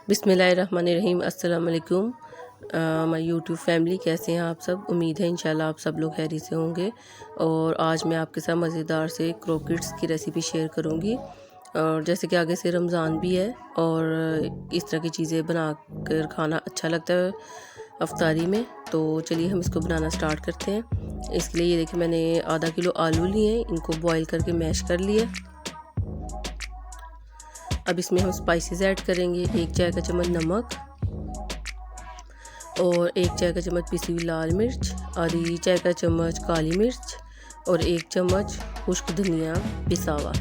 बिस्मिल्लाहिर्रहमानिर्रहीम। अस्सलाम वालेकुम माय यूट्यूब फैमिली, कैसे हैं आप सब। उम्मीद है इंशाल्लाह आप सब लोग खैरियत से होंगे। और आज मैं आपके साथ मज़ेदार से क्रोकेट्स की रेसिपी शेयर करूंगी। और जैसे कि आगे से रमज़ान भी है और इस तरह की चीज़ें बना कर खाना अच्छा लगता है अफ्तारी में, तो चलिए हम इसको बनाना स्टार्ट करते हैं। इसके लिए ये देखिए मैंने आधा किलो आलू लिए हैं, इनको बॉईल करके मैश कर लिया। अब इसमें हम स्पाइसेस ऐड करेंगे। 1 चाय का चम्मच नमक और 1 चाय का चम्मच पिसी हुई लाल मिर्च, आधी चाय का चम्मच काली मिर्च और 1 चम्मच खुश्क धनिया पिसा हुआ,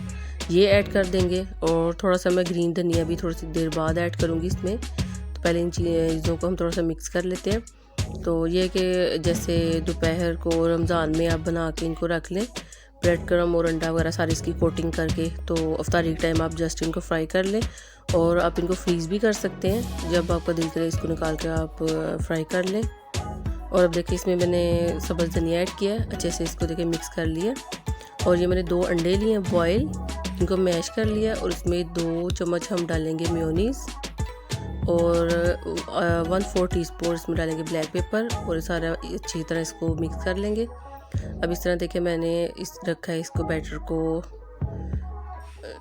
ये ऐड कर देंगे। और थोड़ा सा मैं ग्रीन धनिया भी थोड़ी सी देर बाद ऐड करूँगी इसमें। तो पहले इन चीज़ों को हम थोड़ा सा मिक्स कर लेते हैं। तो ये कि जैसे दोपहर को रमज़ान में आप बना के इनको रख लें, ब्रेड क्रम और अंडा वगैरह सारी इसकी कोटिंग करके, तो अफ्तारी के टाइम आप जस्ट इनको फ्राई कर लें। और आप इनको फ्रीज़ भी कर सकते हैं, जब आपका दिल करे इसको निकाल के आप फ्राई कर लें। और अब देखिए इसमें मैंने सब्ज़ धनिया ऐड किया है, अच्छे से इसको देखिए मिक्स कर लिया। और ये मैंने 2 अंडे लिए हैं बॉयल, इनको मैश कर लिया। और इसमें 2 चम्मच हम डालेंगे मेयोनीज़ और 1/4 टीस्पून इसमें डालेंगे ब्लैक पेपर। और सारा अच्छी तरह इसको मिक्स कर लेंगे। अब इस तरह देखिए मैंने इस रखा है इसको, बैटर को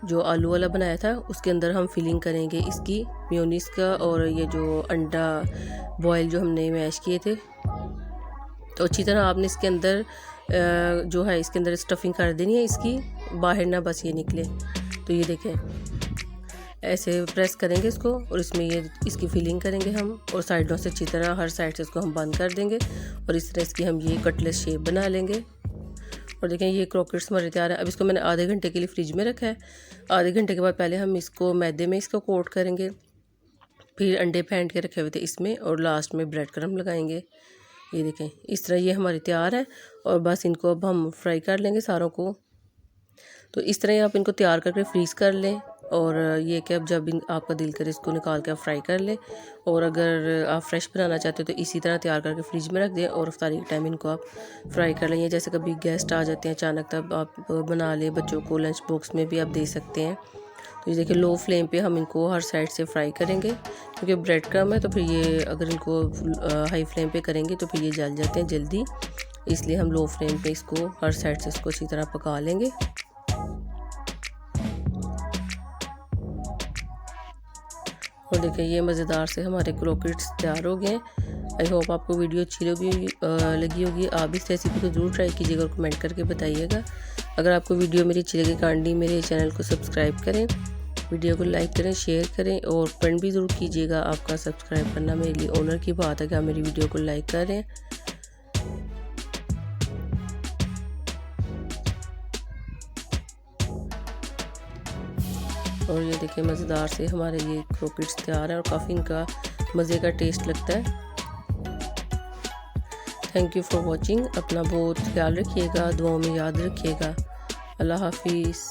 जो आलू वाला बनाया था उसके अंदर हम फिलिंग करेंगे इसकी मेयोनीज़ का। और ये जो अंडा बॉयल जो हमने मैश किए थे, तो अच्छी तरह आपने इसके अंदर जो है इसके अंदर स्टफिंग कर देनी है इसकी, बाहर ना बस ये निकले। तो ये देखें ऐसे प्रेस करेंगे इसको और इसमें ये इसकी फिलिंग करेंगे हम। और साइडों से अच्छी तरह हर साइड से इसको हम बंद कर देंगे और इस तरह इसकी हम ये कटलेट शेप बना लेंगे। और देखें ये क्रोकेट्स हमारे तैयार है। अब इसको मैंने आधे घंटे के लिए फ्रिज में रखा है। आधे घंटे के बाद पहले हम इसको मैदे में इसको कोट करेंगे, फिर अंडे फेंट के रखे हुए थे इसमें, और लास्ट में ब्रेड क्रम्ब लगाएंगे। ये देखें इस तरह ये हमारी तैयार है। और बस इनको अब हम फ्राई कर लेंगे सारों को। तो इस तरह आप इनको तैयार करके फ्रीज़ कर लें। और ये कि अब जब आपका दिल करे इसको निकाल के आप फ्राई कर लें। और अगर आप फ्रेश बनाना चाहते हो तो इसी तरह तैयार करके फ्रिज में रख दें और अफ्तारी के टाइम इनको आप फ्राई कर लें। जैसे कभी गेस्ट आ जाते हैं अचानक, तब आप बना लें, बच्चों को लंच बॉक्स में भी आप दे सकते हैं। तो ये देखिए लो फ्लेम पे हम इनको हर साइड से फ्राई करेंगे, क्योंकि ब्रेड क्रम्ब है तो फिर ये अगर इनको हाई फ्लेम पे करेंगे तो फिर ये जल जाते हैं जल्दी, इसलिए हम लो फ्लेम पे इसको हर साइड से इसको अच्छी तरह पका लेंगे। और देखिए ये मज़ेदार से हमारे क्रोकेट्स तैयार हो गए हैं। आई होप आपको वीडियो अच्छी लगी होगी। आप इस रेसिपी को ज़रूर ट्राई कीजिएगा और कमेंट करके बताइएगा। अगर आपको वीडियो मेरी अच्छी लगे काइंडली मेरे चैनल को सब्सक्राइब करें, वीडियो को लाइक करें, शेयर करें और फ्रेंड भी ज़रूर कीजिएगा। आपका सब्सक्राइब करना मेरे लिए ऑनर की बात है कि आप मेरी वीडियो को लाइक करें। और ये देखिए मज़ेदार से हमारे ये क्रोकेट्स तैयार हैं और काफ़ी इनका मज़े का टेस्ट लगता है। Thank you for watching. अपना बहुत ख्याल रखिएगा, दुआओं में याद रखिएगा। अल्लाह हाफिज़।